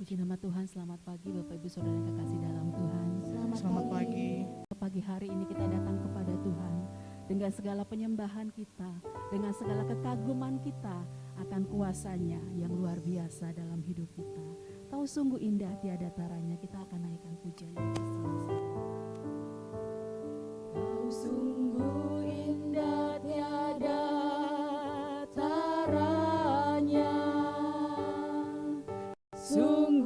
Puji nama Tuhan, selamat pagi Bapak Ibu Saudara yang kekasih dalam Tuhan. Selamat pagi. Pagi hari ini kita datang kepada Tuhan dengan segala penyembahan kita, dengan segala kekaguman kita akan kuasanya yang luar biasa dalam hidup kita. Kau sungguh indah tiada taranya, kita akan naikkan pujian ini bersama-sama. Kau sungguh indah tiada taranya, sungguh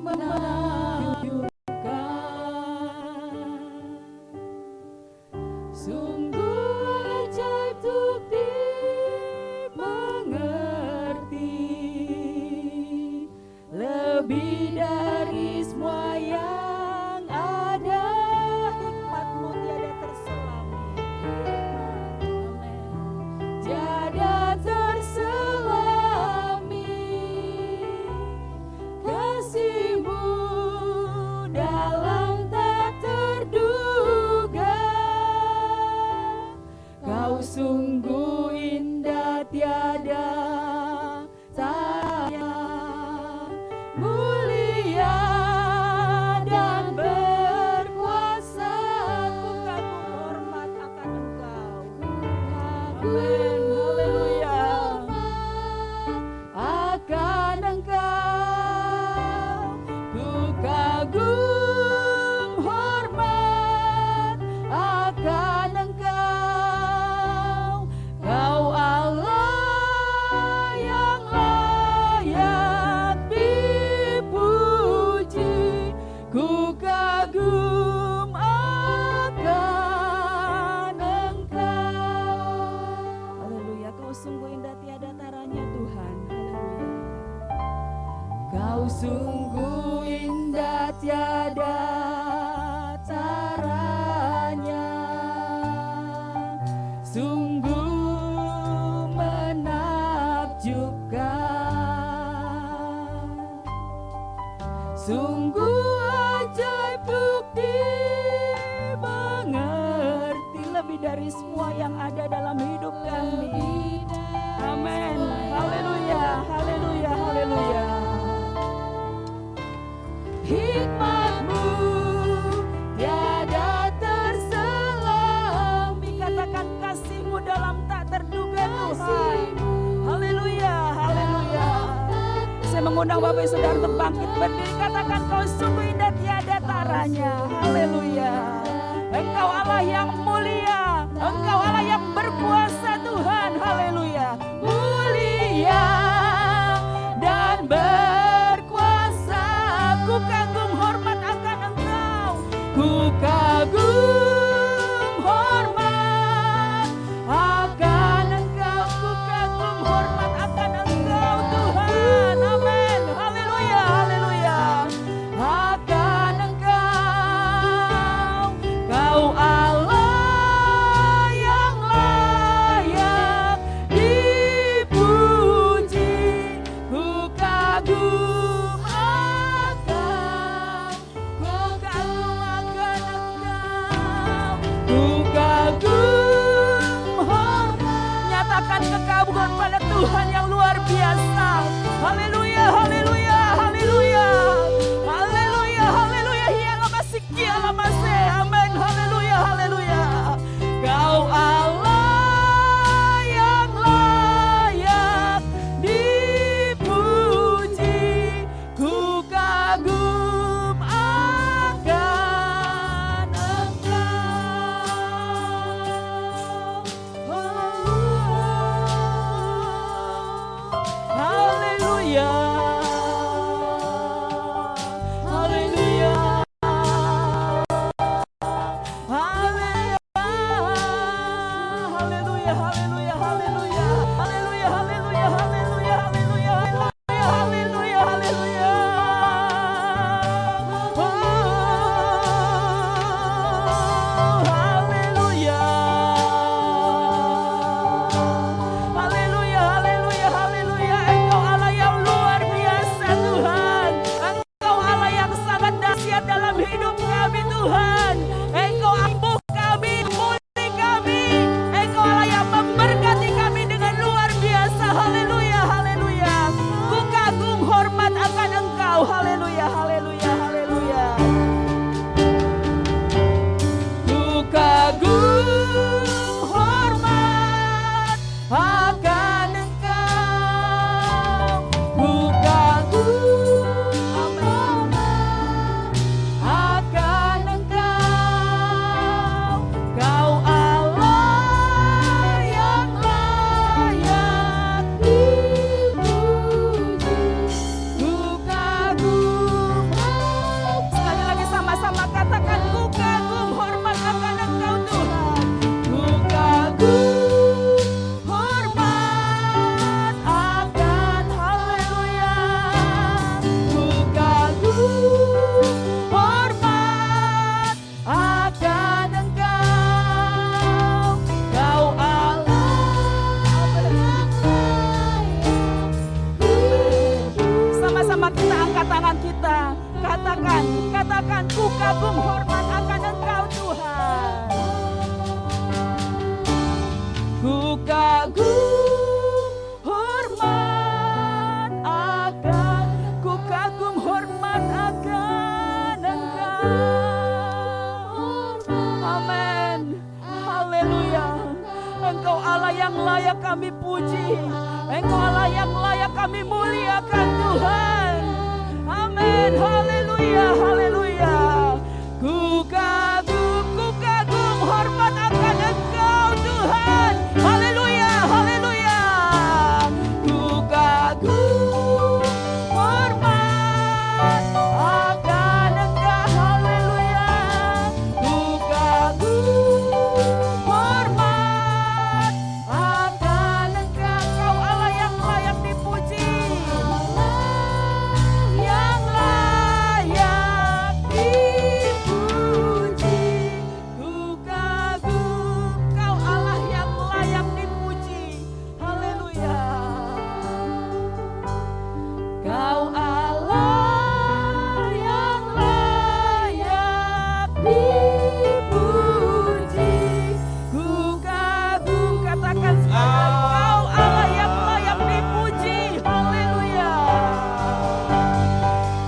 menakjubkan, sungguh ajaib untuk dimengerti, lebih dari semua yang ada. Hikmat-Mu tiada terselami, amin, tiada terselami, kasih-Mu dalam tak terduga. Kau sungguh indah tiada tanya, mulia dan berkuasa. Ku kagum hormat akan Engkau. Amin, haleluya. Akan Engkau ku kagum hormat akan Engkau. Kau Allah yang layak dipuji. Ku kagum akan Engkau. Haleluya, Kau sungguh indah tiada taranya Tuhan. Haleluya. Kau sungguh indah tiada taranya, sungguh menakjubkan, sungguh ajaib untuk dimengerti, lebih dari semua yang ada dalam hidup kami. Amin, haleluya, haleluya, haleluya. Hikmat-Mu tiada terselami, katakan kasih-Mu dalam tak terduga Tuhan. Haleluya, haleluya. Saya mengundang Bapak Ibu Saudara untuk bangkit berdiri, katakan Kau sungguh indah tiada taranya. Haleluya. Engkau Allah yang mulia, Engkau Allah yang berkuasa Tuhan. Haleluya. Mulia dan berkuasa, ku kagum hormat akan Engkau. Ku kagum hormat akan Engkau. Ku kagum hormat akan Engkau Tuhan. Amin. Haleluya, haleluya. Akan Engkau, Kau Allah yang layak dipuji. Ku kagum akan, ku kagum akan Engkau. Ku kagum hormat. Nyatakan kekaguman pada Tuhan yang luar biasa. Haleluya, haleluya, haleluya. Haleluya, haleluya. Hiala masih kiala masih. Amin. Haleluya, haleluya. Kau Allah yang layak dipuji. Ku kagum akan Engkau. Haleluya. Katakan ku kagum hormat akan Engkau Tuhan. Ku kagum hormat akan, ku kagum hormat akan Engkau. Amin. Haleluya. Engkau Allah yang layak kami puji. Engkau Allah yang layak kami muliakan Tuhan. Amin. Haleluya. Haleluya. Ku kagum hormat akan Engkau Tuhan. Haleluya. Haleluya. Ku kagum hormat akan Engkau. Haleluya. Ku kagum hormat akan Engkau. Kau Allah yang layak dipuji. Yang layak dipuji. Ku kagum. Kau Allah yang layak dipuji. Haleluya. Kau Allah yang layak dipuji. Ku kagum. Katakan sekali, Kau Allah yang layak dipuji. Haleluya.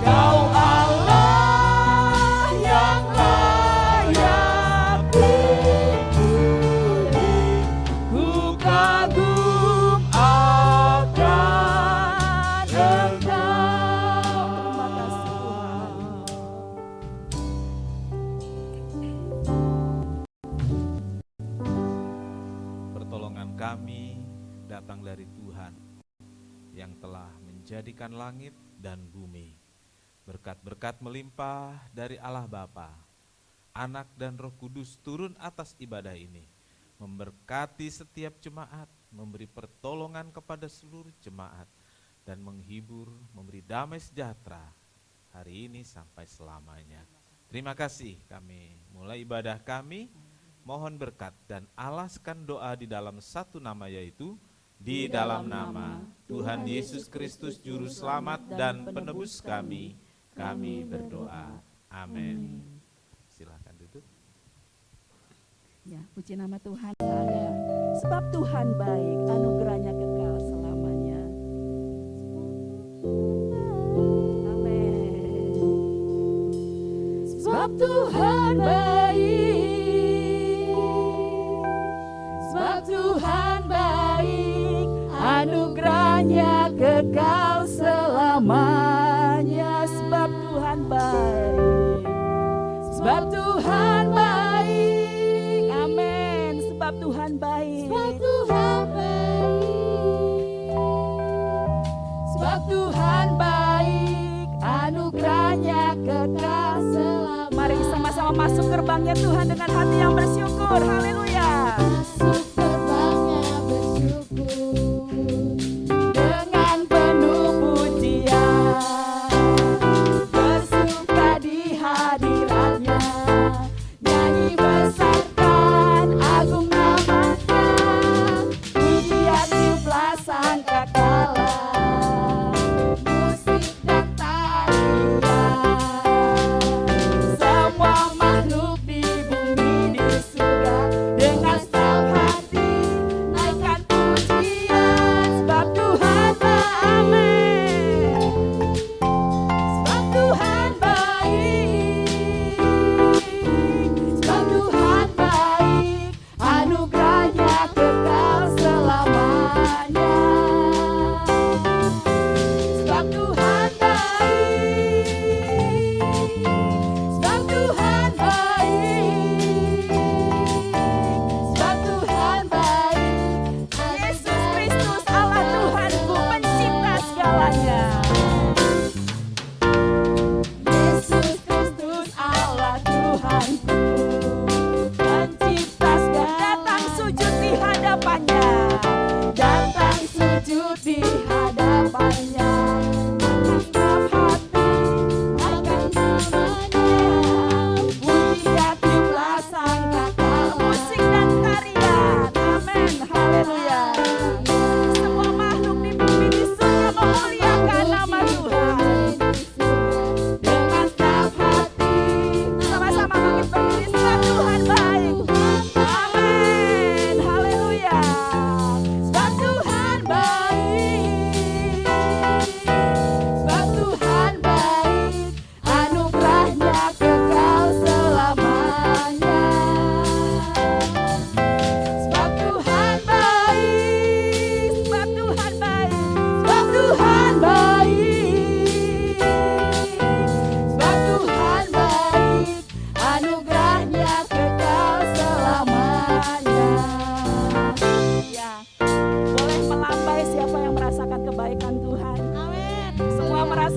Kau Allah yang layak dipuji. Ku kagum akan Engkau. Terima kasih Tuhan. Pertolongan kami datang dari Tuhan yang telah menjadikan langit dan bumi. Berkat-berkat melimpah dari Allah Bapa, Anak dan Roh Kudus turun atas ibadah ini, memberkati setiap jemaat, memberi pertolongan kepada seluruh jemaat, dan menghibur, memberi damai sejahtera hari ini sampai selamanya. Terima kasih, kami mulai ibadah kami, mohon berkat dan alaskan doa di dalam satu nama, yaitu di dalam nama Tuhan Yesus Kristus Juru Selamat dan Penebus kami berdoa. Amin. Silakan duduk. Ya, puji nama Tuhan saya. Sebab Tuhan baik, anugerahnya kekal selamanya. Amin. Sebab Tuhan baik, sebab Tuhan baik, anugerahnya kekal selamanya. Sebab Tuhan baik, sebab Tuhan baik. Amin. Sebab Tuhan baik, sebab Tuhan baik, sebab Tuhan baik, anugerahnya kekal selamanya. Mari sama-sama masuk gerbangnya Tuhan dengan hati yang bersyukur. Haleluya. Masuk gerbangnya bersyukur dengan penuh pujian, bersuka di hadiratnya, nyanyi besarkan agung namanya, pujian tiuplah sangkakala, musik dan tarian, semua makhluk di bumi di surga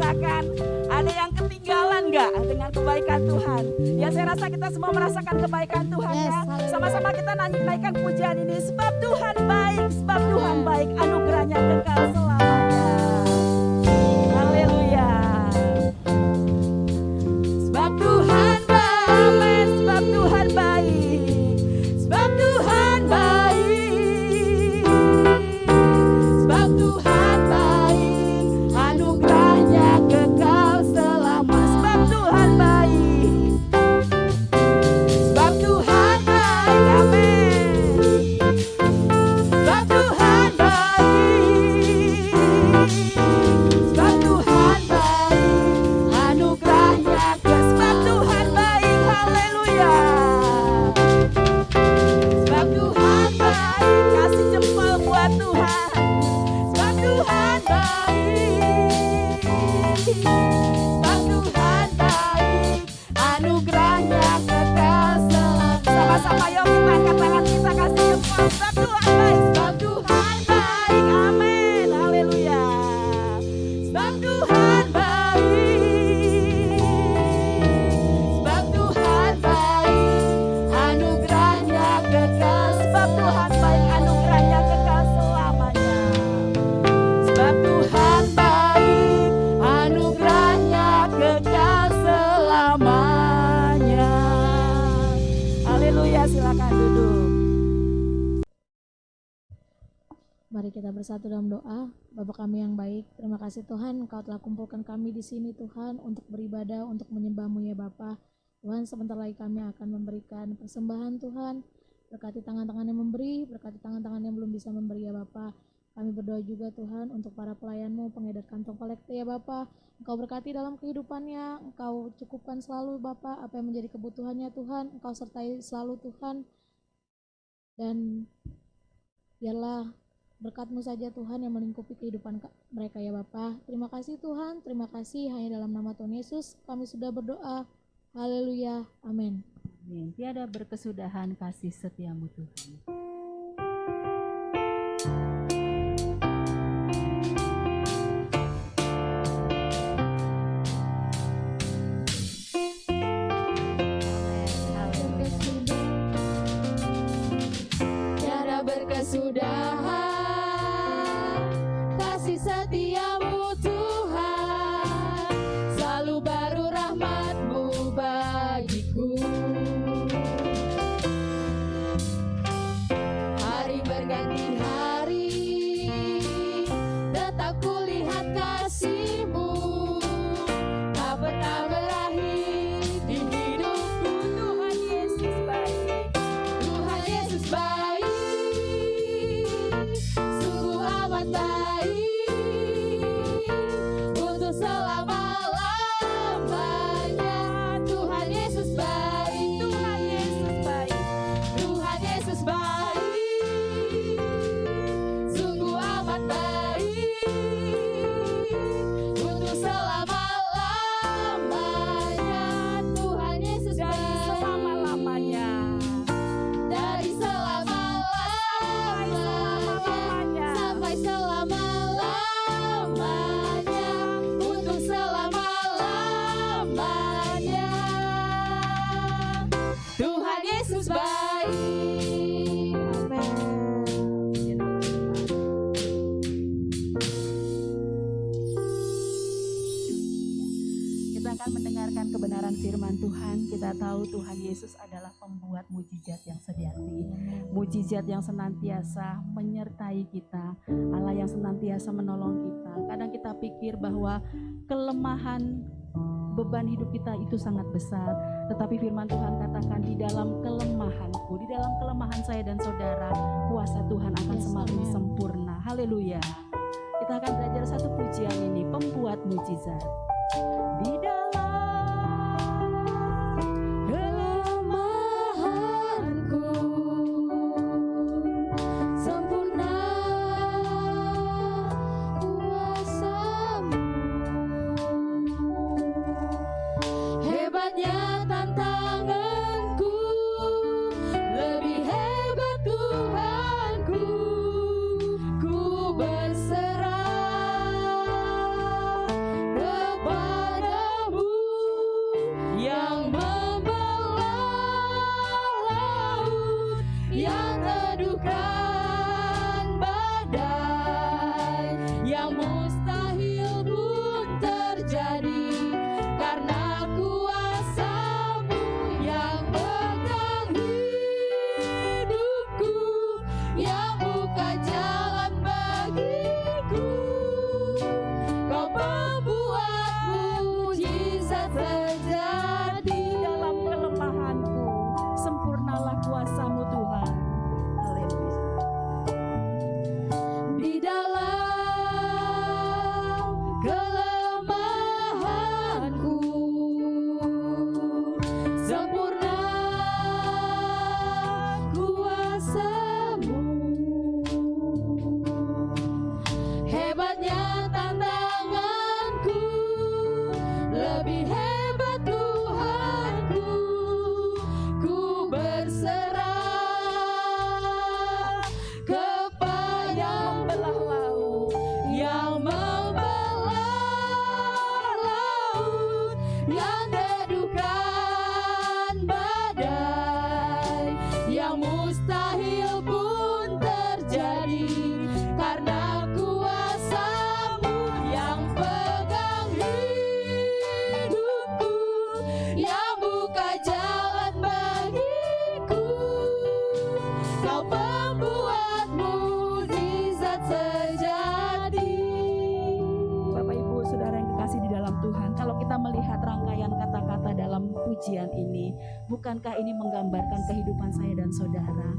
merasakan? Ada yang ketinggalan nggak dengan kebaikan Tuhan? Ya saya rasa kita semua merasakan kebaikan Tuhan ya. Sama-sama kita naikkan pujian ini. Sebab Tuhan baik, anugerahnya kekal selamanya. Haleluya. Sebab Tuhan baik, sebab Tuhan baik, sebab Tuhan baik, sebab Tuhan baik, anugerahnya kekal selama. Sebab Tuhan baik, sebab Tuhan baik, amin. Sebab Tuhan baik, sebab Tuhan baik, anugerahnya kekal. Sebab Tuhan baik, haleluya. Sebab Tuhan baik, kasih jempol buat Tuhan. Sebab Tuhan baik, sebab Tuhan baik, anugerahnya kekal selamanya. Sama-sama yuk kita angkat tangan kita kasih jempol. Sebab Tuhan baik, sebab Tuhan baik, amin, haleluya. Sebab Tuhan baik, sebab Tuhan baik, anugerahnya kekal. Sebab Tuhan baik, anugerahnya kekal selamanya. Sebab Tuhan baik, anugerahnya kekal selamanya. Haleluya, silakan duduk. Mari kita bersatu dalam doa. Bapa kami yang baik, terima kasih Tuhan Engkau telah kumpulkan kami di sini Tuhan untuk beribadah, untuk menyembah-Mu ya Bapa. Tuhan, sebentar lagi kami akan memberikan persembahan Tuhan. Berkati tangan-tangan yang memberi, berkati tangan-tangan yang belum bisa memberi ya Bapa. Kami berdoa juga Tuhan untuk para pelayan-Mu, pengedar kantong kolekte ya Bapa. Engkau berkati dalam kehidupannya, Engkau cukupkan selalu Bapa apa yang menjadi kebutuhannya Tuhan. Engkau sertai selalu Tuhan. Dan biarlah berkat-Mu saja Tuhan yang melingkupi kehidupan mereka ya Bapa. Terima kasih Tuhan, terima kasih hanya dalam nama Tuhan Yesus kami sudah berdoa. Haleluya, amin. Amin. Tiada berkesudahan kasih setiamu Tuhan. Tiada berkesudahan kasih setiamu Tuhan, selalu baru rahmat-Mu bagiku. Hari berganti hari, tetap kulihat kasih-Mu, tak pernah berakhir di hidupku. Tuhan Yesus baik, Tuhan Yesus baik, sungguh amat baik, untuk selama-lamanya. Tuhan Yesus baik, Tuhan Yesus baik, Tuhan Yesus baik, sungguh amat baik, untuk selama-lamanya. Tuhan Yesus dari baik, selama-lamanya. dari selama-lamanya sampai selama-lamanya, untuk selama-lamanya. Tuhan Yesus baik. Amin. Kita akan mendengarkan kebenaran firman Tuhan. Kita tahu Tuhan Yesus adalah pembuat mujizat yang sejati, mujizat yang senantiasa menyertai kita, Allah yang senantiasa menolong kita. Kadang kita pikir bahwa kelemahan beban hidup kita itu sangat besar, tetapi firman Tuhan katakan di dalam kelemahanku, di dalam kelemahan saya dan saudara, kuasa Tuhan akan semakin sempurna. Haleluya. Kita akan belajar satu pujian ini, pembuat mujizat. Di dalam Kelemahanku sempurna kuasa-Mu, hebatnya tantanganku, lebih hebat Tuhanku. Ku berserah pujian ini? Bukankah ini menggambarkan kehidupan saya dan saudara?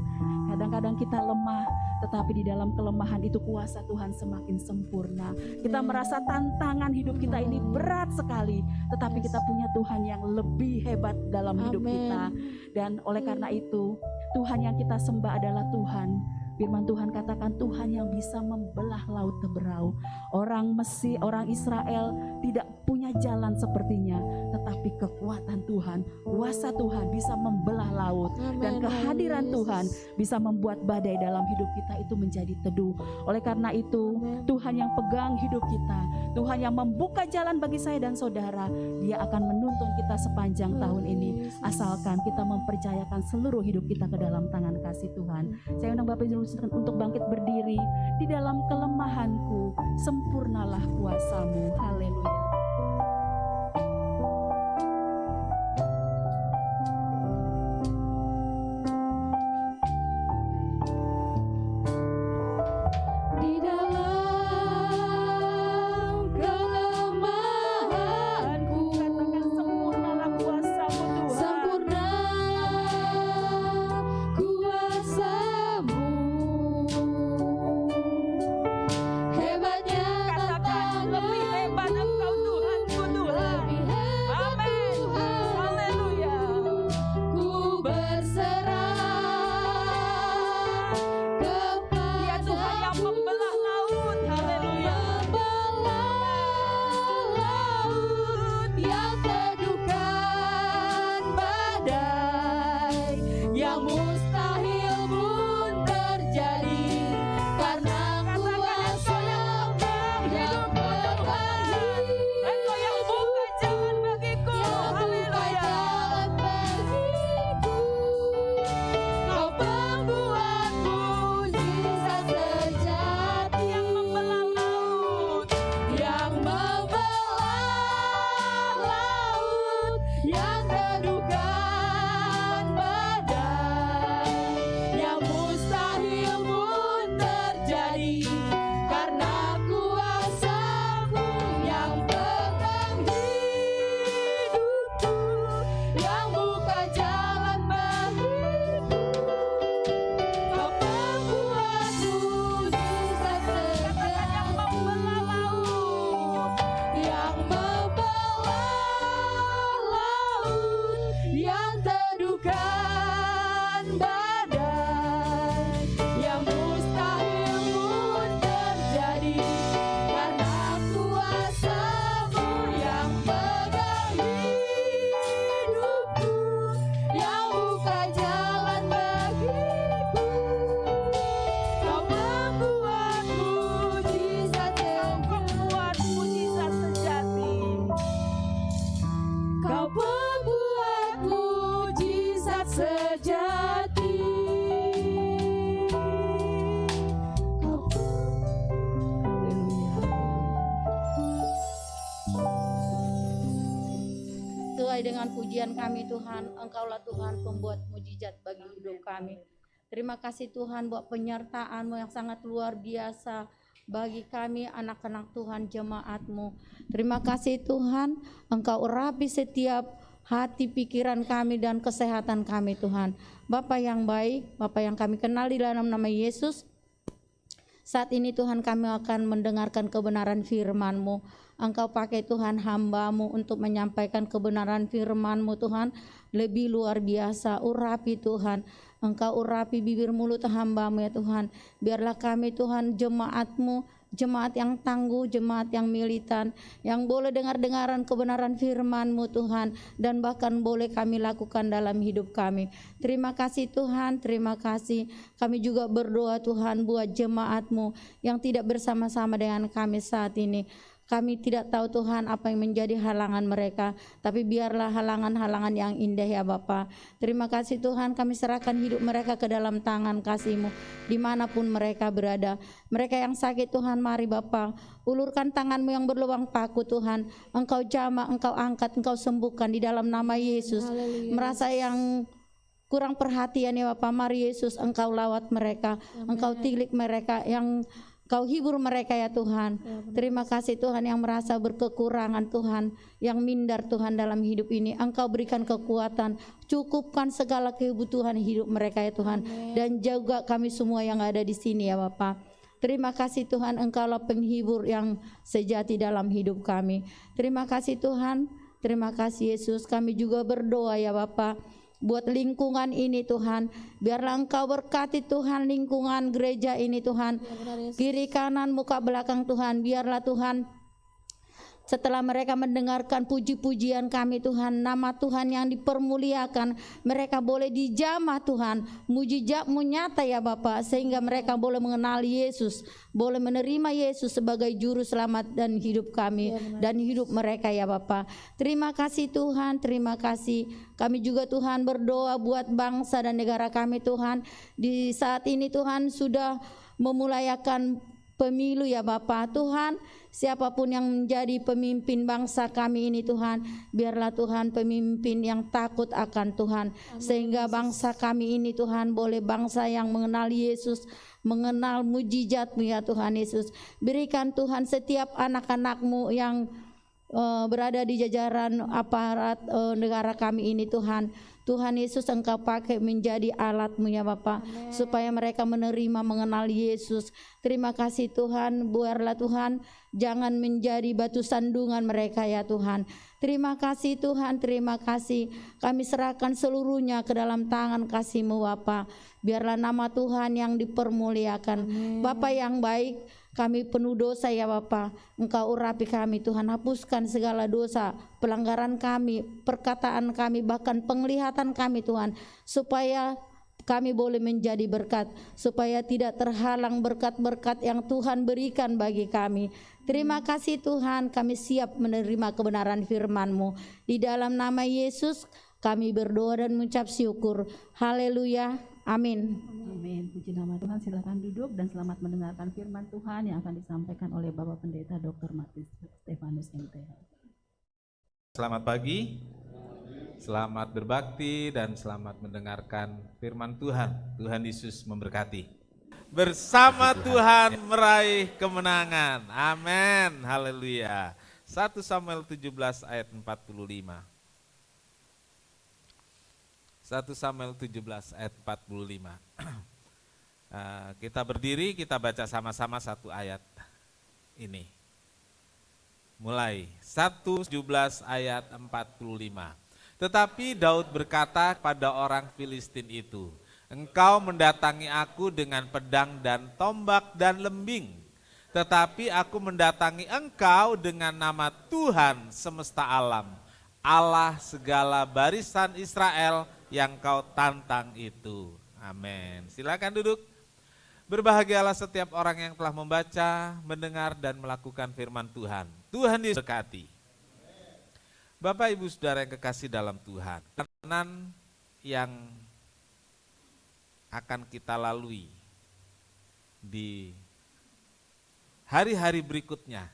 Kadang-kadang kita lemah, tetapi di dalam kelemahan itu kuasa Tuhan semakin sempurna. Kita merasa tantangan hidup kita ini berat sekali, tetapi kita punya Tuhan yang lebih hebat dalam hidup kita. Dan oleh karena itu, Tuhan yang kita sembah adalah Tuhan. Firman Tuhan katakan Tuhan yang bisa membelah laut teberau. Orang Mesir, orang Israel tidak punya jalan sepertinya, tetapi kekuatan Tuhan, kuasa Tuhan bisa membelah laut. Dan kehadiran Tuhan bisa membuat badai dalam hidup kita itu menjadi teduh. Oleh karena itu, Tuhan yang pegang hidup kita, Tuhan yang membuka jalan bagi saya dan saudara, Dia akan menuntun kita sepanjang tahun ini, asalkan kita mempercayakan seluruh hidup kita ke dalam tangan kasih Tuhan. Saya undang Bapak Ibu untuk bangkit berdiri. Di dalam kelemahanku sempurnalah kuasa-Mu. Haleluya. Di dalam kelemahanku, Katakan sempurnalah kuasa-Mu Tuhan. sempurna kuasa-Mu. Hebatnya Katakan lebih hebat Engkau Tuhanku Tuhan. lebih hebat Amin. Tuhan. Haleluya. Ku berserah Dia Tuhan yang kepadamu. membelah laut. Haleluya. Laut yang teduhkan badai, yang mustahil pun terjadi karena kuasa-Mu yang pegang Engkau yang buka jalan bagiku. Haleluya. Kau pembuat mujizat sejati Yang membelah laut. yang membelah laut, yang teduhkan badai, yang mustahil pun terjadi karena kuasa-Mu yang pegang hidupku, yang buka jalan bagiku. Kau pembuat mujizat Katakan yang membelah laut. yang membelah laut, yang teduhkan badai, yang mustahil pun terjadi karena kuasa-Mu yang pegang hidupku, yang buka jalan bagiku. Kau membuat mujizat Membuat mujizat sejati. Kau pembuat mujizat sejati. Sesuai dengan pujian kami Tuhan, Engkaulah Tuhan pembuat mujizat bagi hidup kami. Terima kasih Tuhan buat penyertaan-Mu yang sangat luar biasa bagi kami anak-anak Tuhan, jemaat-Mu. Terima kasih Tuhan, Engkau urapi setiap hati pikiran kami dan kesehatan kami Tuhan. Bapa yang baik, Bapa yang kami kenal di dalam nama Yesus, saat ini Tuhan kami akan mendengarkan kebenaran firman-Mu. Engkau pakai Tuhan hamba-Mu untuk menyampaikan kebenaran firman-Mu Tuhan. Lebih luar biasa, urapi Tuhan. Engkau urapi bibir mulut hamba-Mu ya Tuhan. Biarlah kami Tuhan jemaat-Mu, jemaat yang tangguh, jemaat yang militan, yang boleh dengar-dengaran kebenaran firman-Mu Tuhan, dan bahkan boleh kami lakukan dalam hidup kami. Terima kasih Tuhan, terima kasih. Kami juga berdoa Tuhan buat jemaat-Mu yang tidak bersama-sama dengan kami saat ini. Kami tidak tahu Tuhan apa yang menjadi halangan mereka, tapi biarlah halangan-halangan yang indah ya Bapa. Terima kasih Tuhan, kami serahkan hidup mereka ke dalam tangan kasih-Mu, dimanapun mereka berada. Mereka yang sakit Tuhan, mari Bapa, ulurkan tangan-Mu yang berlubang paku Tuhan. Engkau jamah, Engkau angkat, Engkau sembuhkan di dalam nama Yesus. Merasa yang kurang perhatian ya Bapa, mari Yesus Engkau lawat mereka, Engkau tilik mereka yang Kau hibur mereka ya Tuhan. Terima kasih Tuhan yang merasa berkekurangan Tuhan, yang minder Tuhan dalam hidup ini. Engkau berikan kekuatan, cukupkan segala kebutuhan hidup mereka ya Tuhan. Dan juga kami semua yang ada di sini ya Bapa. Terima kasih Tuhan, Engkaulah penghibur yang sejati dalam hidup kami. Terima kasih Tuhan, terima kasih Yesus. Kami juga berdoa ya Bapa, buat lingkungan ini Tuhan, biarlah Engkau berkati Tuhan lingkungan gereja ini Tuhan, kiri kanan muka belakang Tuhan, biarlah Tuhan setelah mereka mendengarkan puji-pujian kami Tuhan, nama Tuhan yang dipermuliakan, mereka boleh dijamah Tuhan, mujizat-Mu nyata ya Bapa, sehingga mereka boleh mengenal Yesus, boleh menerima Yesus sebagai juru selamat dan hidup kami dan hidup mereka ya Bapa. Terima kasih Tuhan, terima kasih. Kami juga Tuhan berdoa buat bangsa dan negara kami Tuhan. Di saat ini Tuhan sudah memulayakan pemilu ya Bapa. Tuhan, siapapun yang menjadi pemimpin bangsa kami ini Tuhan, biarlah Tuhan pemimpin yang takut akan Tuhan, sehingga bangsa kami ini Tuhan boleh bangsa yang mengenal Yesus, mengenal mujizat-Mu ya Tuhan Yesus. Berikan Tuhan setiap anak-anak-Mu yang berada di jajaran aparat negara kami ini Tuhan, Tuhan Yesus Engkau pakai menjadi alat-Mu ya Bapa, supaya mereka menerima mengenal Yesus. Terima kasih Tuhan, biarlah Tuhan jangan menjadi batu sandungan mereka ya Tuhan. Terima kasih Tuhan, terima kasih. Kami serahkan seluruhnya ke dalam tangan kasih-Mu Bapa. Biarlah nama Tuhan yang dipermuliakan. Bapa yang baik, kami penuh dosa ya Bapa. Engkau urapi kami Tuhan, hapuskan segala dosa, pelanggaran kami, perkataan kami, bahkan penglihatan kami Tuhan, supaya kami boleh menjadi berkat, supaya tidak terhalang berkat-berkat yang Tuhan berikan bagi kami. Terima kasih Tuhan, kami siap menerima kebenaran firman-Mu. Di dalam nama Yesus kami berdoa dan mengucap syukur. Haleluya, amin. Amin. Puji nama Tuhan. Silakan duduk dan selamat mendengarkan firman Tuhan yang akan disampaikan oleh Bapak Pendeta Dr. Martin Stefanus MTH. Selamat pagi, selamat berbakti dan selamat mendengarkan firman Tuhan. Tuhan Yesus memberkati. Bersama Tuhan meraih kemenangan. Amin. Haleluya. 1 Samuel 17 ayat 45. 1 Samuel 17 ayat 45. Kita berdiri, kita baca sama-sama satu ayat ini. Mulai 1:17 ayat 45. Tetapi Daud berkata kepada orang Filistin itu, "Engkau mendatangi aku dengan pedang dan tombak dan lembing, tetapi aku mendatangi engkau dengan nama Tuhan semesta alam, Allah segala barisan Israel yang kau tantang itu." Amin. Silakan duduk. Berbahagialah setiap orang yang telah membaca, mendengar dan melakukan firman Tuhan. Tuhan Yesus berkati. Bapak Ibu Saudara yang kekasih dalam Tuhan, perjalanan yang akan kita lalui di hari-hari berikutnya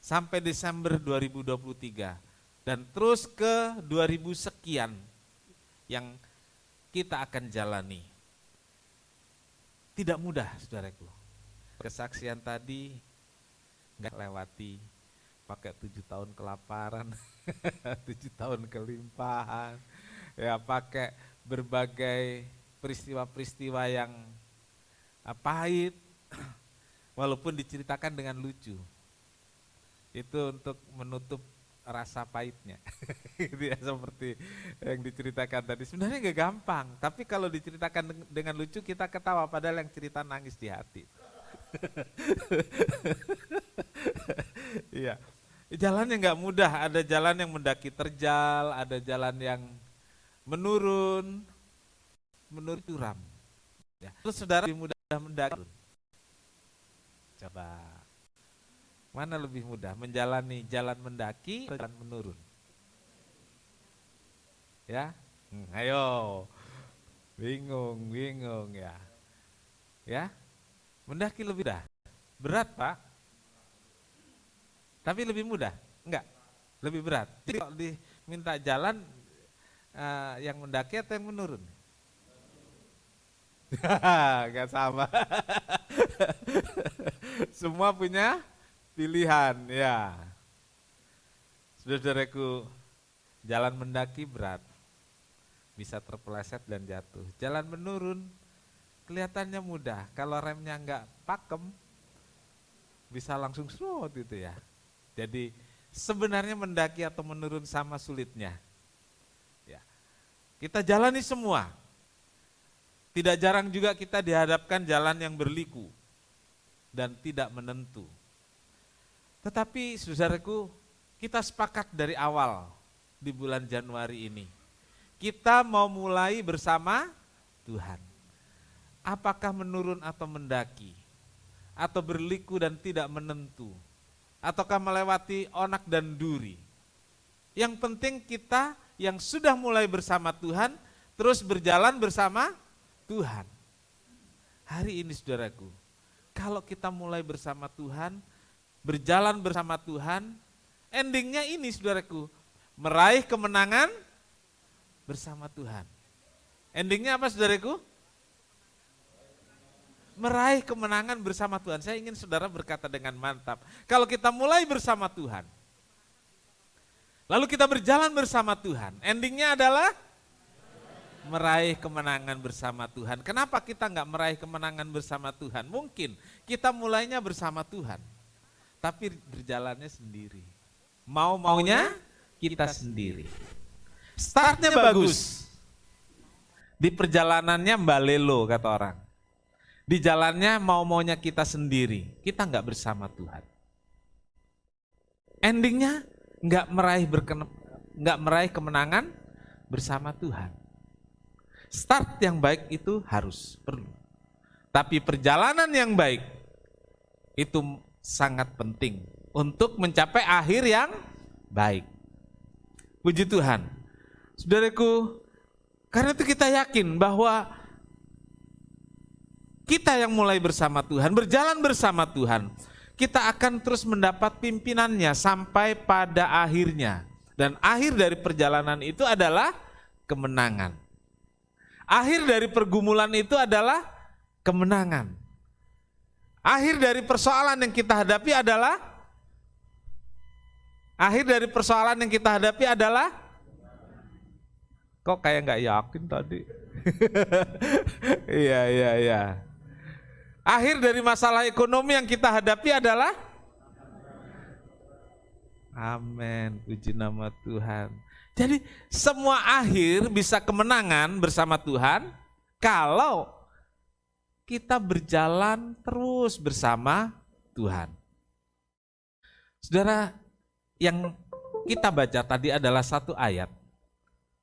sampai Desember 2023 dan terus ke 2000 sekian yang kita akan jalani. Tidak mudah, saudaraku. Kesaksian tadi nggak lewati pakai 7 tahun kelaparan, 7 tahun kelimpahan, ya pakai berbagai peristiwa-peristiwa yang pahit, walaupun diceritakan dengan lucu. Itu untuk menutup rasa pahitnya. Gitu ya, seperti yang diceritakan tadi. Sebenarnya nggak gampang, tapi kalau diceritakan dengan lucu kita ketawa, padahal yang cerita nangis di hati. Iya, jalannya nggak mudah. Ada jalan yang mendaki terjal, ada jalan yang menurun curam. Ya. Terus saudara lebih mudah mendaki. Coba, mana lebih mudah, menjalani jalan mendaki atau jalan menurun? Ya, ayo, bingung ya. Ya, mendaki lebih mudah. Berat Pak, tapi lebih mudah? Enggak, lebih berat. Jadi kalau diminta jalan, yang mendaki atau yang menurun? Enggak sama. Semua punya pilihan, ya. Saudara-saudaraku, jalan mendaki berat, bisa terpeleset dan jatuh. Jalan menurun, kelihatannya mudah. Kalau remnya enggak pakem, bisa langsung slot gitu ya. Jadi sebenarnya mendaki atau menurun sama sulitnya. Ya. Kita jalani semua. Tidak jarang juga kita dihadapkan jalan yang berliku dan tidak menentu. Tetapi saudaraku, kita sepakat dari awal di bulan Januari ini. Kita mau mulai bersama Tuhan. Apakah menurun atau mendaki? Atau berliku dan tidak menentu? Ataukah melewati onak dan duri? Yang penting kita yang sudah mulai bersama Tuhan, terus berjalan bersama Tuhan. Hari ini saudaraku, kalau kita mulai bersama Tuhan, berjalan bersama Tuhan, endingnya ini saudaraku, meraih kemenangan bersama Tuhan. Endingnya apa saudaraku? Meraih kemenangan bersama Tuhan. Saya ingin saudara berkata dengan mantap, kalau kita mulai bersama Tuhan, lalu kita berjalan bersama Tuhan, endingnya adalah meraih kemenangan bersama Tuhan. Kenapa kita enggak meraih kemenangan bersama Tuhan? Mungkin kita mulainya bersama Tuhan, tapi berjalannya sendiri. Mau-maunya kita sendiri. Startnya bagus. Di perjalanannya mbalelo kata orang. Di jalannya mau-maunya kita sendiri. Kita enggak bersama Tuhan. Endingnya enggak meraih kemenangan bersama Tuhan. Start yang baik itu perlu. Tapi perjalanan yang baik itu sangat penting untuk mencapai akhir yang baik. Puji Tuhan. Saudaraku, karena itu kita yakin bahwa kita yang mulai bersama Tuhan, berjalan bersama Tuhan, kita akan terus mendapat pimpinannya sampai pada akhirnya. Dan akhir dari perjalanan itu adalah kemenangan. Akhir dari pergumulan itu adalah kemenangan. Akhir dari persoalan yang kita hadapi adalah kok kayak nggak yakin tadi? Iya. Akhir dari masalah ekonomi yang kita hadapi adalah amin, puji nama Tuhan. Jadi semua akhir bisa kemenangan bersama Tuhan kalau kita berjalan terus bersama Tuhan. Saudara, yang kita baca tadi adalah satu ayat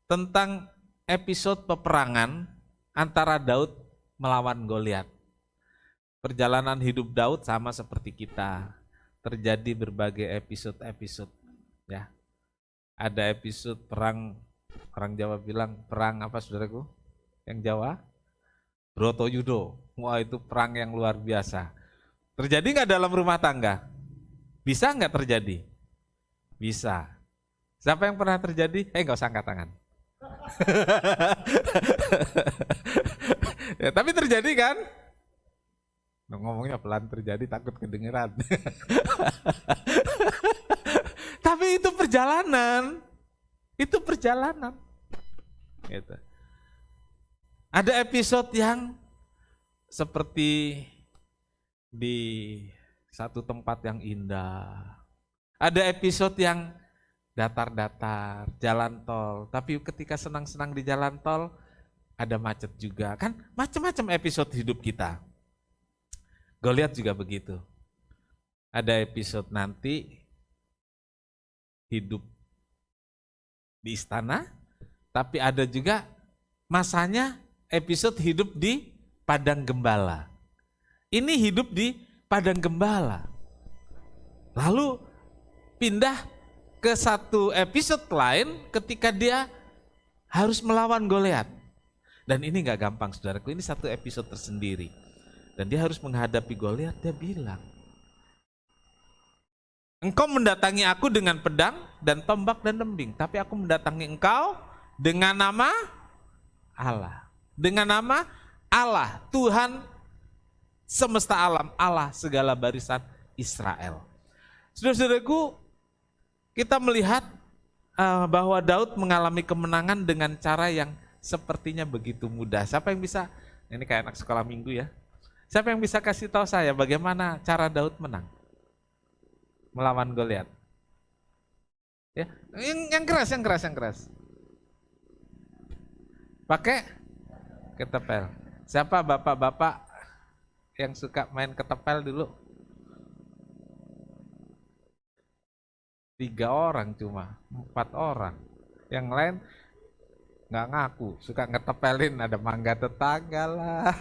tentang episode peperangan antara Daud melawan Goliat. Perjalanan hidup Daud sama seperti kita, terjadi berbagai episode-episode ya. Ada episode perang, orang Jawa bilang perang apa saudaraku? Yang Jawa? Bratayuda. Wah, itu perang yang luar biasa. Terjadi nggak dalam rumah tangga? Bisa nggak terjadi? Bisa. Siapa yang pernah terjadi? Nggak usah angkat tangan. Ya, tapi terjadi kan? Ngomongnya pelan, terjadi takut kedengeran. Tapi itu perjalanan. Itu perjalanan. Gitu. Ada episode yang seperti di satu tempat yang indah. Ada episode yang datar-datar, jalan tol. Tapi ketika senang-senang di jalan tol, ada macet juga. Kan macam-macam episode hidup kita. Goliat juga begitu. Ada episode nanti hidup di istana, tapi ada juga masanya episode hidup di padang gembala. Ini hidup di padang gembala. Lalu pindah ke satu episode lain ketika dia harus melawan Goliat. Dan ini gak gampang saudaraku, ini satu episode tersendiri. Dan dia harus menghadapi Goliat, dia bilang, engkau mendatangi aku dengan pedang dan tombak dan lembing, tapi aku mendatangi engkau dengan nama Allah. Dengan nama Allah, Tuhan semesta alam, Allah segala barisan Israel. Saudara-saudaraku, kita melihat bahwa Daud mengalami kemenangan dengan cara yang sepertinya begitu mudah. Siapa yang bisa, ini kayak anak sekolah minggu ya, siapa yang bisa kasih tahu saya bagaimana cara Daud menang melawan Goliat? Ya, yang keras. Pakai ketapel. Siapa bapak-bapak yang suka main ketapel dulu? 3 orang cuma, 4 orang. Yang lain nggak ngaku, suka ngetepelin, ada mangga tetangga lah.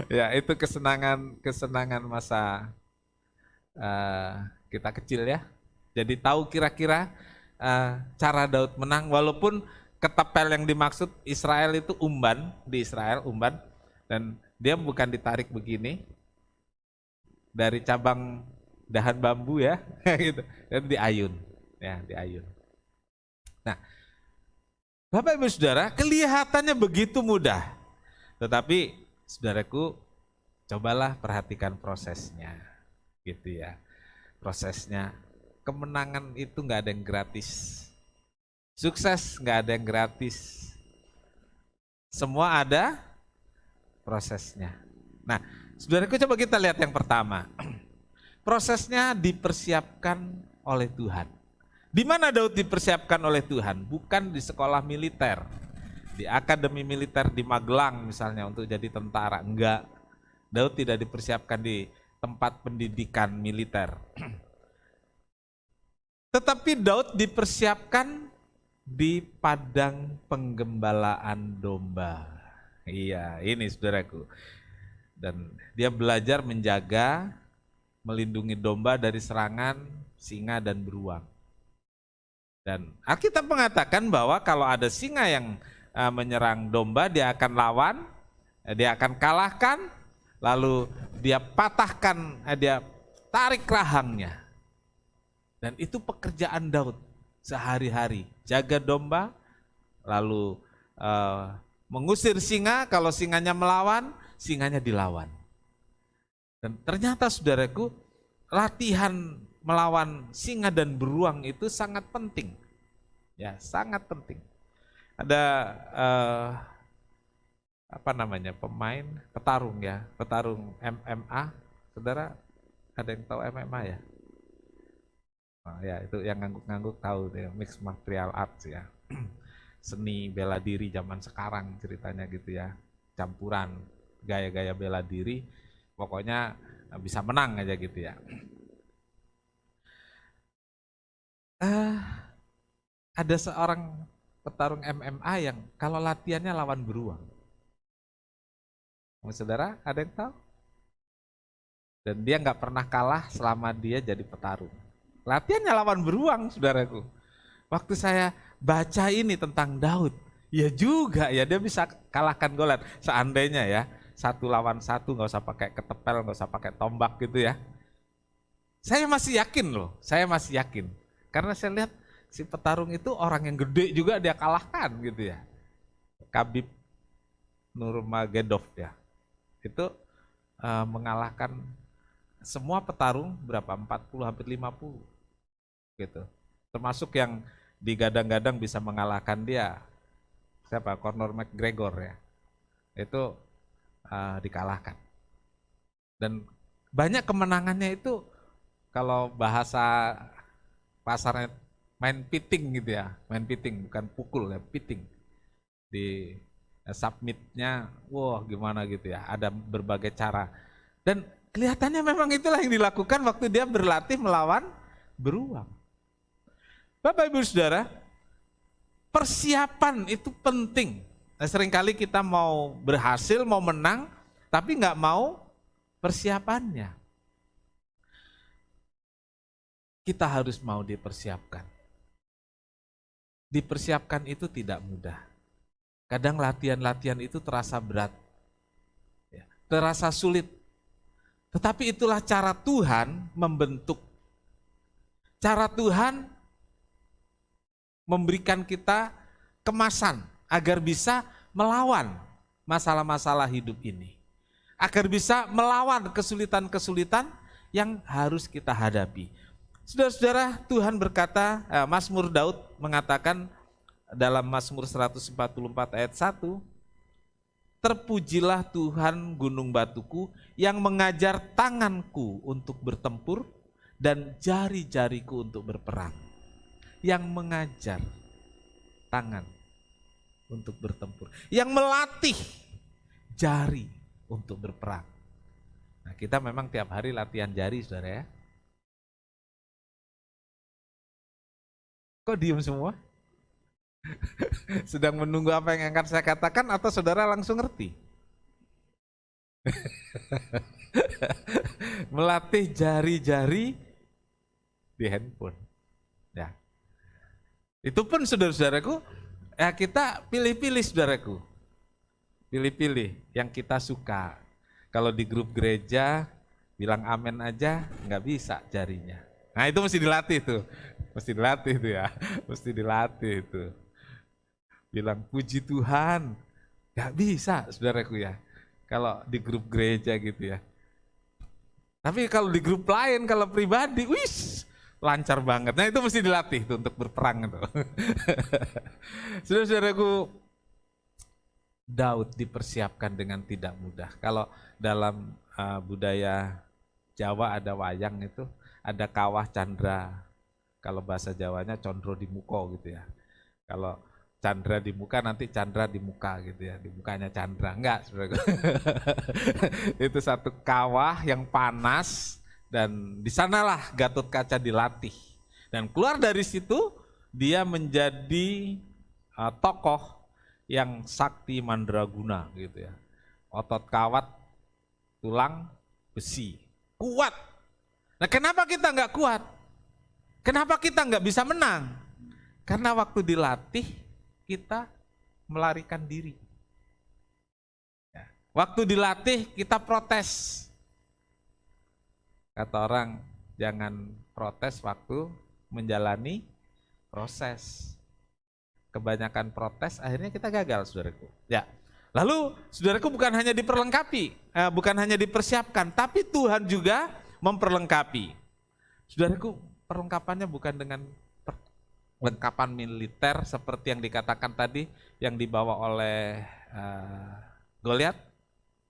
Ya itu kesenangan masa kita kecil ya. Jadi tahu kira-kira cara Daud menang, walaupun ketepel yang dimaksud Israel itu umban, di Israel umban, dan dia bukan ditarik begini dari cabang dahan bambu ya, gitu, dan diayun, ya diayun. Nah, Bapak Ibu Saudara, kelihatannya begitu mudah, tetapi saudaraku, cobalah perhatikan prosesnya, gitu ya, prosesnya. Kemenangan itu nggak ada yang gratis, sukses nggak ada yang gratis, semua ada prosesnya. Nah, saudaraku, coba kita lihat yang pertama. Prosesnya dipersiapkan oleh Tuhan. Di mana Daud dipersiapkan oleh Tuhan? Bukan di sekolah militer, di akademi militer di Magelang misalnya untuk jadi tentara. Enggak. Daud tidak dipersiapkan di tempat pendidikan militer. Tetapi Daud dipersiapkan di padang penggembalaan domba. Iya, ini saudaraku. Dan dia belajar menjaga, melindungi domba dari serangan singa dan beruang. Dan Alkitab mengatakan bahwa kalau ada singa yang menyerang domba, dia akan lawan, dia akan kalahkan, lalu dia patahkan, dia tarik rahangnya. Dan itu pekerjaan Daud sehari-hari, jaga domba, lalu mengusir singa, kalau singanya melawan, singanya dilawan. Dan ternyata saudaraku, latihan melawan singa dan beruang itu sangat penting. Ya, sangat penting. Ada pemain petarung ya, petarung MMA. Saudara ada yang tahu MMA ya? Oh, ya, itu yang ngangguk-ngangguk tahu ya, mixed martial arts ya. Seni bela diri zaman sekarang ceritanya gitu ya. Campuran gaya-gaya bela diri, pokoknya bisa menang aja gitu ya. Ada seorang petarung MMA yang kalau latihannya lawan beruang. Saudara ada yang tahu? Dan dia nggak pernah kalah selama dia jadi petarung. Latihannya lawan beruang, saudaraku. Waktu saya baca ini tentang Daud, ya juga ya dia bisa kalahkan Goliat. Seandainya ya, 1 lawan 1, nggak usah pakai ketepel, nggak usah pakai tombak gitu ya. Saya masih yakin loh, karena saya lihat si petarung itu orang yang gede juga dia kalahkan gitu ya. Khabib Nurmagomedov ya, itu mengalahkan semua petarung berapa? 40 hampir 50 gitu. Termasuk yang digadang-gadang bisa mengalahkan dia, siapa? Conor McGregor ya, itu dikalahkan. Dan banyak kemenangannya itu kalau bahasa pasarnya main piting gitu ya, main piting bukan pukul ya, piting. Di submitnya, wah gimana gitu ya, ada berbagai cara. Dan kelihatannya memang itulah yang dilakukan waktu dia berlatih melawan beruang. Bapak Ibu Saudara, persiapan itu penting. Nah, seringkali kita mau berhasil, mau menang, tapi nggak mau persiapannya. Kita harus mau dipersiapkan. Dipersiapkan itu tidak mudah. Kadang latihan-latihan itu terasa berat, ya, terasa sulit. Tetapi itulah cara Tuhan membentuk. Cara Tuhan memberikan kita kemasan agar bisa melawan, masalah-masalah hidup ini. Agar bisa melawan kesulitan-kesulitan yang harus kita hadapi. Saudara-saudara, Tuhan berkata, Mazmur Daud mengatakan dalam Mazmur 144 ayat 1, terpujilah Tuhan gunung batuku yang mengajar tanganku untuk bertempur dan jari-jariku untuk berperang. Yang mengajar tangan untuk bertempur, yang melatih jari untuk berperang. Nah, kita memang tiap hari latihan jari, saudara ya. Kok diem semua? Sedang menunggu apa yang akan saya katakan atau saudara langsung ngerti? Melatih jari-jari di handphone. Ya. Itu pun saudara-saudaraku, ya kita pilih-pilih saudaraku. Pilih-pilih yang kita suka. Kalau di grup gereja bilang amen aja nggak bisa jarinya. Nah itu mesti dilatih tuh. Mesti dilatih tuh ya. Mesti dilatih itu. Bilang puji Tuhan. Nggak bisa saudaraku ya. Kalau di grup gereja gitu ya. Tapi kalau di grup lain, kalau pribadi, wis lancar banget. Nah itu mesti dilatih tuh untuk berperang itu. Saudara-saudaraku, Daud dipersiapkan dengan tidak mudah. Kalau dalam budaya Jawa ada wayang itu, ada kawah candra. Kalau bahasa Jawanya condro di muko gitu ya. Kalau Chandra di muka nanti Chandra di muka gitu ya, di mukanya Chandra. Enggak, saudara. Itu satu kawah yang panas dan di sanalah Gatotkaca dilatih. Dan keluar dari situ dia menjadi tokoh yang sakti mandraguna gitu ya. Otot kawat, tulang besi, kuat. Nah, kenapa kita enggak kuat? Kenapa kita enggak bisa menang? Karena waktu dilatih kita melarikan diri. Ya. Waktu dilatih kita protes. Kata orang jangan protes waktu menjalani proses. Kebanyakan protes akhirnya kita gagal, saudaraku. Ya. Lalu saudaraku bukan hanya diperlengkapi, bukan hanya dipersiapkan, tapi Tuhan juga memperlengkapi. Saudaraku, perlengkapannya bukan dengan lengkapan militer seperti yang dikatakan tadi yang dibawa oleh Goliat.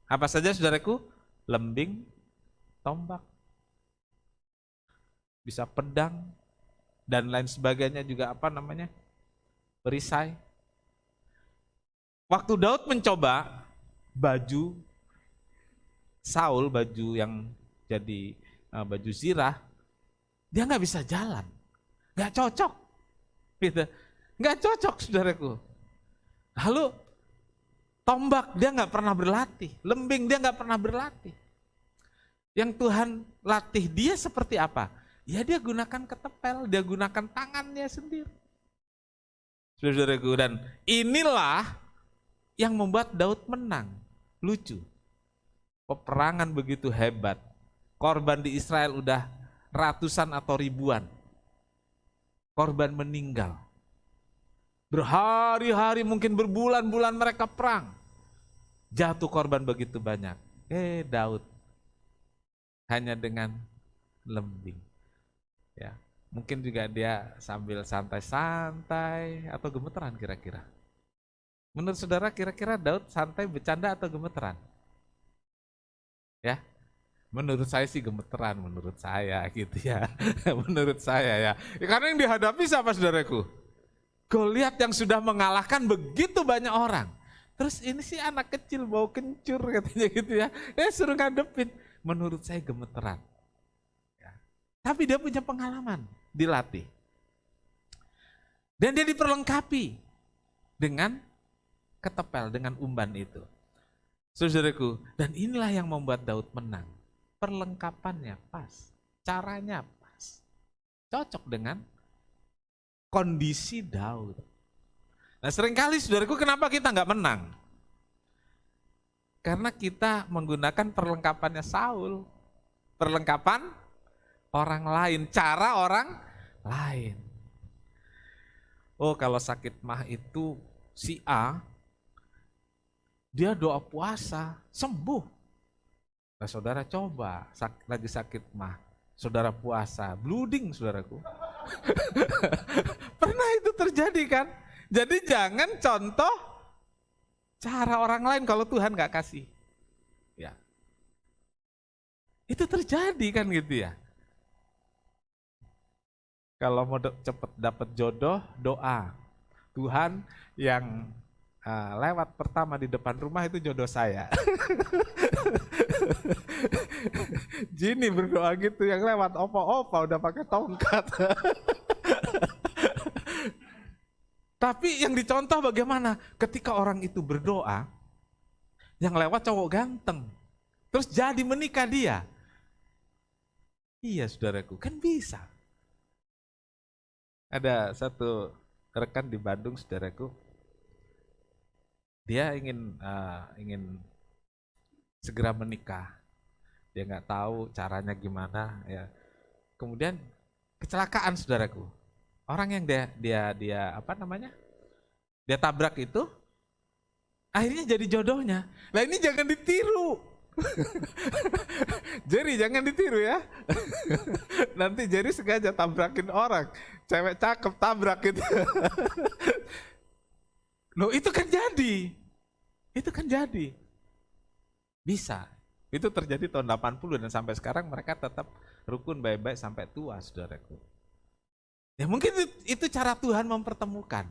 Apa saja saudaraku? Lembing, tombak, bisa pedang dan lain sebagainya juga perisai. Waktu Daud mencoba baju Saul, baju yang jadi baju zirah, dia nggak bisa jalan, nggak cocok. Gitu. Nggak cocok saudaraku. Lalu tombak dia nggak pernah berlatih, lembing dia nggak pernah berlatih. Yang Tuhan latih dia seperti apa? Ya dia gunakan ketepel, dia gunakan tangannya sendiri. Saudaraku, dan inilah yang membuat Daud menang. Lucu. Peperangan begitu hebat. Korban di Israel udah ratusan atau ribuan. Korban meninggal. Berhari-hari mungkin berbulan-bulan mereka perang. Jatuh korban begitu banyak. Daud hanya dengan lembing. Ya, mungkin juga dia sambil santai-santai atau gemeteran kira-kira. Menurut saudara kira-kira Daud santai, bercanda atau gemeteran? Ya. Menurut saya sih gemeteran, menurut saya gitu ya. Menurut saya ya. Karena yang dihadapi siapa saudaraku? Goliat yang sudah mengalahkan begitu banyak orang. Terus ini sih anak kecil bau kencur katanya gitu ya. Suruh ngadepin. Menurut saya gemeteran. Ya. Tapi dia punya pengalaman, dilatih. Dan dia diperlengkapi dengan ketepel, dengan umban itu. Saudaraku, dan inilah yang membuat Daud menang. Perlengkapannya pas, caranya pas, cocok dengan kondisi Daud. Nah seringkali saudaraku kenapa kita nggak menang? Karena kita menggunakan perlengkapannya Saul, perlengkapan orang lain, cara orang lain. Oh kalau sakit mah itu si A dia doa puasa, sembuh. Nah, saudara coba, lagi sakit mah, saudara puasa, blooding saudaraku. Pernah itu terjadi kan? Jadi jangan contoh cara orang lain kalau Tuhan gak kasih. Ya. Itu terjadi kan gitu ya. Kalau mau cepet dapat jodoh, doa. Tuhan yang lewat pertama di depan rumah itu jodoh saya. Jini berdoa gitu, yang lewat opa-opa udah pakai tongkat. Tapi yang dicontoh bagaimana? Ketika orang itu berdoa, yang lewat cowok ganteng, terus jadi menikah dia. Iya saudaraku, kan bisa. Ada satu rekan di Bandung, saudaraku, dia ingin segera menikah. Dia nggak tahu caranya gimana ya. Kemudian kecelakaan saudaraku. Orang yang dia apa namanya? Dia tabrak itu akhirnya jadi jodohnya. Nah ini jangan ditiru. Jerry jangan ditiru ya. Nanti Jerry sengaja tabrakin orang. Cewek cakep tabrak gitu. Loh itu kan jadi. Itu kan jadi. Bisa. Itu terjadi tahun 80 dan sampai sekarang mereka tetap rukun baik-baik sampai tua saudaraku. Ya mungkin itu cara Tuhan mempertemukan.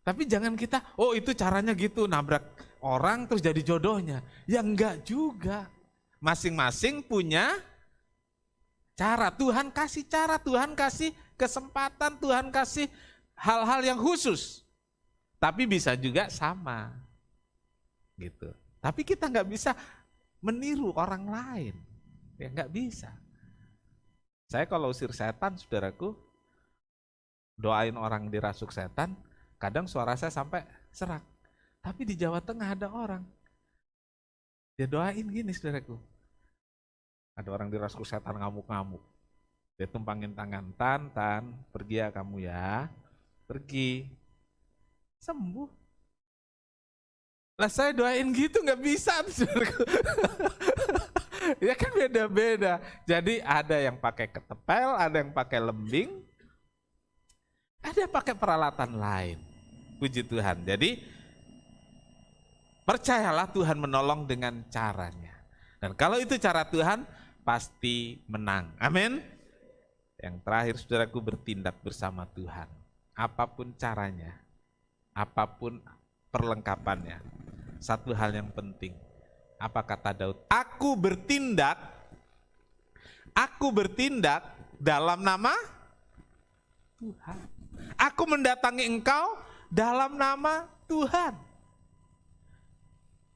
Tapi jangan kita, oh itu caranya gitu, nabrak orang terus jadi jodohnya. Ya enggak juga. Masing-masing punya cara. Tuhan kasih cara, Tuhan kasih kesempatan, Tuhan kasih hal-hal yang khusus. Tapi bisa juga sama. Gitu. Tapi kita enggak bisa meniru orang lain. Ya enggak bisa. Saya kalau usir setan, saudaraku, doain orang dirasuk setan, kadang suara saya sampai serak. Tapi di Jawa Tengah ada orang. Dia doain gini saudaraku. Ada orang dirasuk setan ngamuk-ngamuk. Dia tumpangin tangan, Tan, pergi ya kamu ya. Pergi. Sembuh. Lah saya doain gitu gak bisa saudaraku. Ya kan beda-beda. Jadi ada yang pakai ketepel, ada yang pakai lembing. Ada yang pakai peralatan lain. Puji Tuhan. Jadi percayalah Tuhan menolong dengan caranya. Dan kalau itu cara Tuhan, pasti menang. Amin. Yang terakhir saudaraku, bertindak bersama Tuhan. Apapun caranya, apapun perlengkapannya. Satu hal yang penting. Apa kata Daud? Aku bertindak dalam nama Tuhan. Aku mendatangi engkau dalam nama Tuhan.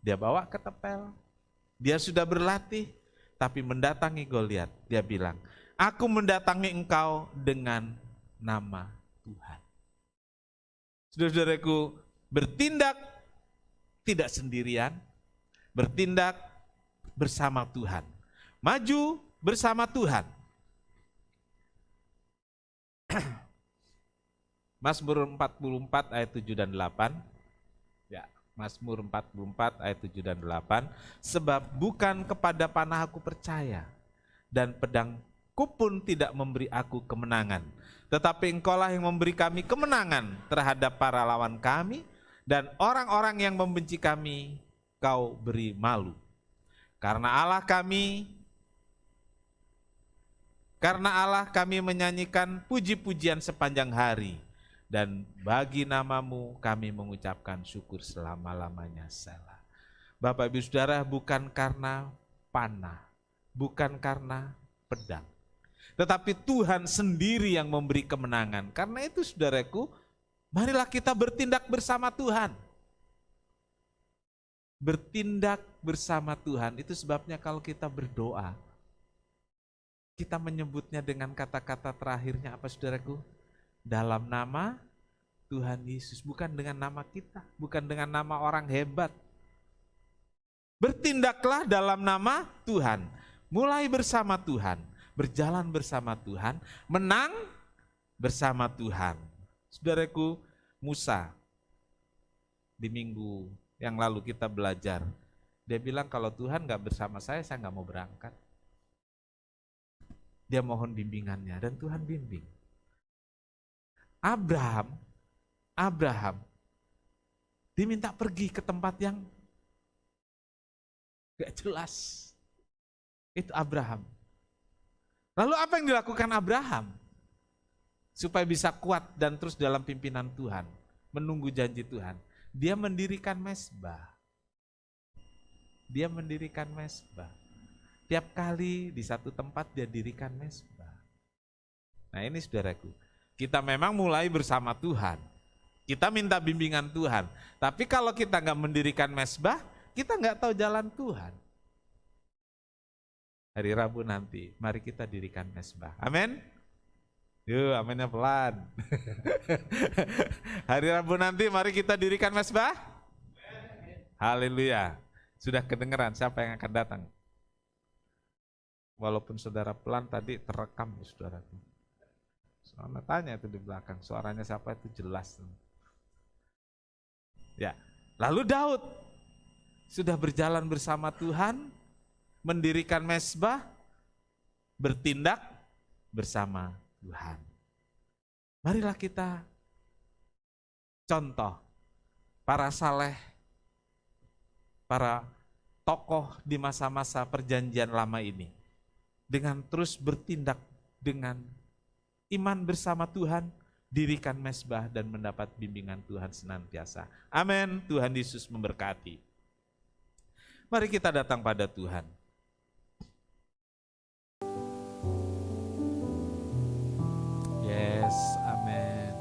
Dia bawa ketepel. Dia sudah berlatih, tapi mendatangi Goliat. Dia bilang, aku mendatangi engkau dengan nama Tuhan. Saudara-saudaraku, bertindak tidak sendirian, bertindak bersama Tuhan. Maju bersama Tuhan. Mazmur 44 ayat 7 dan 8. Ya, Mazmur 44 ayat 7 dan 8. Sebab bukan kepada panah aku percaya, dan pedangku pun tidak memberi aku kemenangan. Tetapi engkaulah yang memberi kami kemenangan terhadap para lawan kami, dan orang-orang yang membenci kami kau beri malu. Karena Allah kami menyanyikan puji-pujian sepanjang hari, dan bagi namamu kami mengucapkan syukur selama-lamanya. Selah. Bapak Ibu Saudara, bukan karena panah, bukan karena pedang, tetapi Tuhan sendiri yang memberi kemenangan. Karena itu saudaraku, marilah kita bertindak bersama Tuhan. Bertindak bersama Tuhan, itu sebabnya kalau kita berdoa, kita menyebutnya dengan kata-kata terakhirnya apa saudaraku? Dalam nama Tuhan Yesus, bukan dengan nama kita, bukan dengan nama orang hebat. Bertindaklah dalam nama Tuhan, mulai bersama Tuhan, berjalan bersama Tuhan, menang bersama Tuhan. Saudaraku, Musa di minggu yang lalu kita belajar. Dia bilang kalau Tuhan gak bersama saya gak mau berangkat. Dia mohon bimbingannya dan Tuhan bimbing. Abraham diminta pergi ke tempat yang gak jelas. Itu Abraham. Lalu apa yang dilakukan Abraham? Supaya bisa kuat dan terus dalam pimpinan Tuhan, menunggu janji Tuhan. Dia mendirikan mezbah. Tiap kali di satu tempat dia dirikan mezbah. Nah ini saudaraku, kita memang mulai bersama Tuhan. Kita minta bimbingan Tuhan. Tapi kalau kita nggak mendirikan mezbah, kita nggak tahu jalan Tuhan. Hari Rabu nanti, mari kita dirikan mezbah. Amin. Yuk, aminnya pelan. Hari Rabu nanti, mari kita dirikan mezbah. Haleluya. Sudah kedengeran siapa yang akan datang? Walaupun saudara pelan tadi terekam saudara. Soalnya tanya itu di belakang, suaranya siapa itu jelas. Ya, lalu Daud sudah berjalan bersama Tuhan, mendirikan mezbah, bertindak bersama Tuhan. Marilah kita contoh para saleh, para tokoh di masa-masa perjanjian lama ini, dengan terus bertindak dengan iman bersama Tuhan, dirikan mezbah dan mendapat bimbingan Tuhan senantiasa. Amin. Tuhan Yesus memberkati. Mari kita datang pada Tuhan. Yes, amin.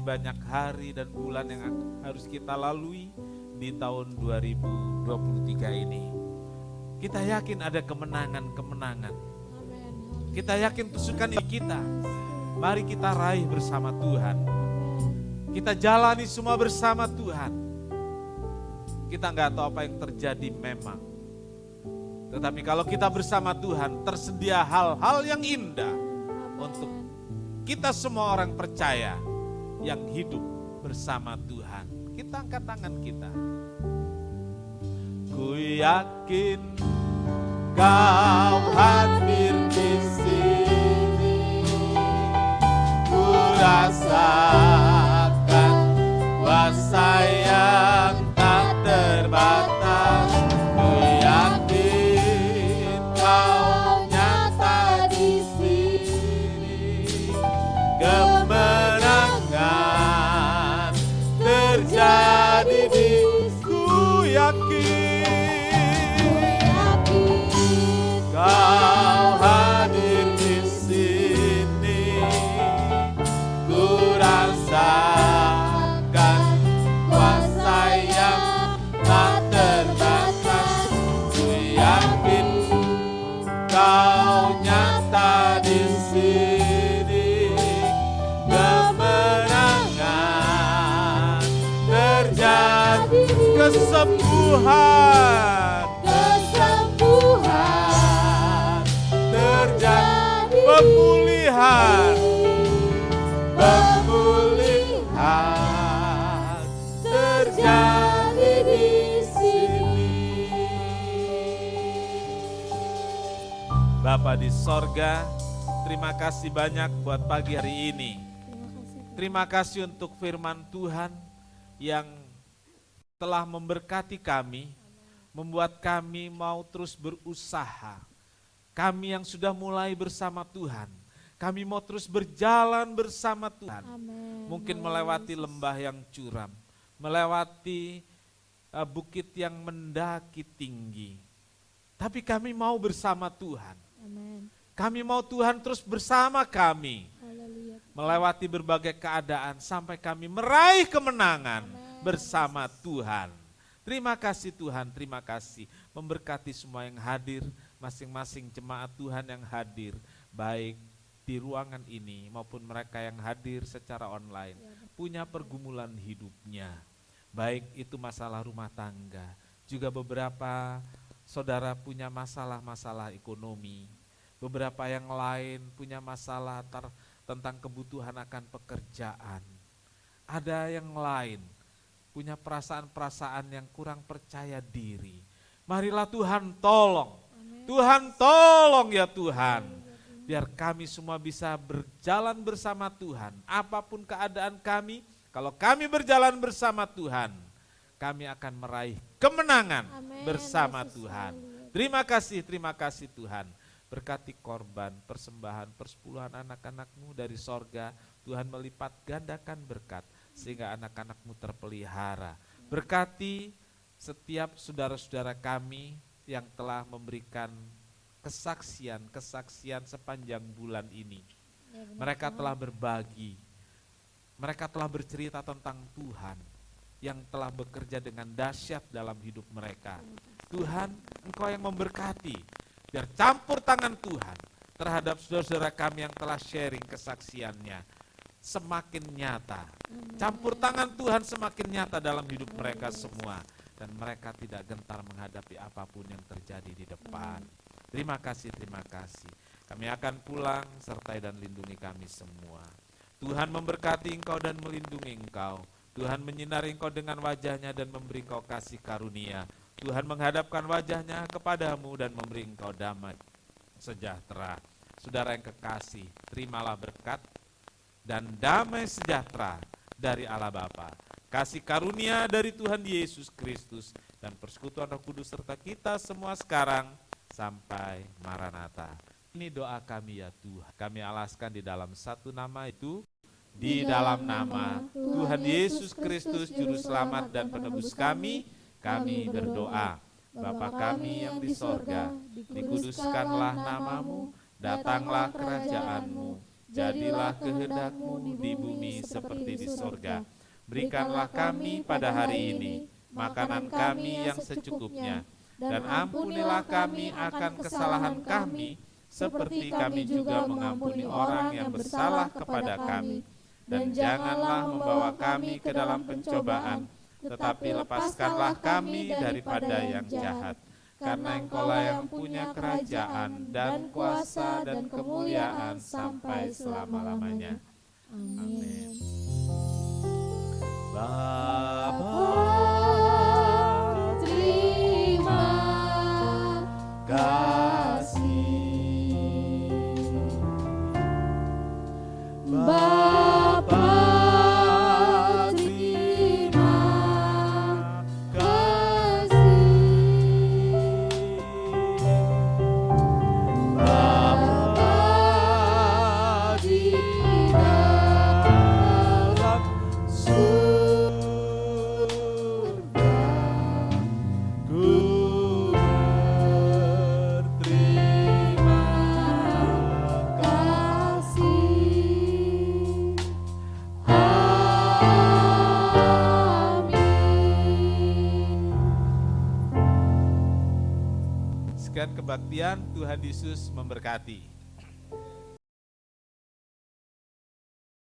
Banyak hari dan bulan yang harus kita lalui di tahun 2023 ini. Kita yakin ada kemenangan-kemenangan. Kita yakin tusukan ini kita. Mari kita raih bersama Tuhan. Kita jalani semua bersama Tuhan. Kita nggak tahu apa yang terjadi memang. Tetapi kalau kita bersama Tuhan, tersedia hal-hal yang indah untuk kita semua orang percaya yang hidup bersama Tuhan. Kita angkat tangan kita. Ku yakin Kau hadir di sini. Ku rasakan kuasa yang tak terbatas. Ku yakin Kau nyata di sini. Kemenangan terjadi di ku yakin. Kau hadir di sini, ku rasakan kuasa yang tak terbatas. Ku yakin Kau nyata di sini, kemenangan terjadi, kesembuhan terjadi, pemulihan terjadi di sini. Bapa di sorga, terima kasih banyak buat pagi hari ini. Terima kasih untuk firman Tuhan yang telah memberkati kami, membuat kami mau terus berusaha. Kami yang sudah mulai bersama Tuhan, kami mau terus berjalan bersama Tuhan. Amen. Mungkin melewati lembah yang curam, melewati bukit yang mendaki tinggi. Tapi kami mau bersama Tuhan. Amen. Kami mau Tuhan terus bersama kami. Haleluya. Melewati berbagai keadaan sampai kami meraih kemenangan bersama Tuhan. Terima kasih Tuhan, terima kasih. Memberkati semua yang hadir, masing-masing jemaat Tuhan yang hadir, baik di ruangan ini maupun mereka yang hadir secara online, punya pergumulan hidupnya, baik itu masalah rumah tangga, juga beberapa saudara punya masalah-masalah ekonomi, beberapa yang lain punya masalah tentang kebutuhan akan pekerjaan, ada yang lain punya perasaan-perasaan yang kurang percaya diri. Marilah Tuhan tolong. Tuhan tolong ya Tuhan. Biar kami semua bisa berjalan bersama Tuhan. Apapun keadaan kami, kalau kami berjalan bersama Tuhan, kami akan meraih kemenangan bersama Tuhan. Terima kasih Tuhan. Berkati korban, persembahan, persepuluhan anak-anak-Mu dari sorga. Tuhan melipat gandakan berkat sehingga anak-anak-Mu terpelihara. Berkati setiap saudara-saudara kami yang telah memberikan kesaksian sepanjang bulan ini. Mereka telah berbagi, mereka telah bercerita tentang Tuhan yang telah bekerja dengan dahsyat dalam hidup mereka. Tuhan, Engkau yang memberkati, biar campur tangan Tuhan terhadap saudara-saudara kami yang telah sharing kesaksiannya semakin nyata. Campur tangan Tuhan semakin nyata dalam hidup mereka semua. Dan mereka tidak gentar menghadapi apapun yang terjadi di depan. Terima kasih. Kami akan pulang, sertai dan lindungi kami semua. Tuhan memberkati engkau dan melindungi engkau. Tuhan menyinari engkau dengan wajahnya dan memberi engkau kasih karunia. Tuhan menghadapkan wajahnya kepadamu dan memberi engkau damai sejahtera. Saudara yang kekasih, terimalah berkat dan damai sejahtera dari Allah Bapa, kasih karunia dari Tuhan Yesus Kristus, dan persekutuan Roh Kudus serta kita semua sekarang sampai Maranatha. Ini doa kami ya Tuhan. Kami alaskan di dalam satu nama itu, di dalam nama Tuhan Yesus Kristus, Juru Selamat dan Penebus kami berdoa. Bapa kami yang di sorga, dikuduskanlah namamu, datanglah kerajaanmu, jadilah kehendak-Mu di bumi seperti di sorga. Berikanlah kami pada hari ini makanan kami yang secukupnya, dan ampunilah kami akan kesalahan kami, seperti kami juga mengampuni orang yang bersalah kepada kami. Dan janganlah membawa kami ke dalam pencobaan, tetapi lepaskanlah kami daripada yang jahat. Karena Engkaulah yang punya kerajaan dan kuasa dan kemuliaan sampai selama-lamanya. Amin. Bapa, terima kasih. Bapa, terima kasih. Bapa di dalam surga, ku berterima kasih. Sekian kebaktian, Tuhan Yesus memberkati.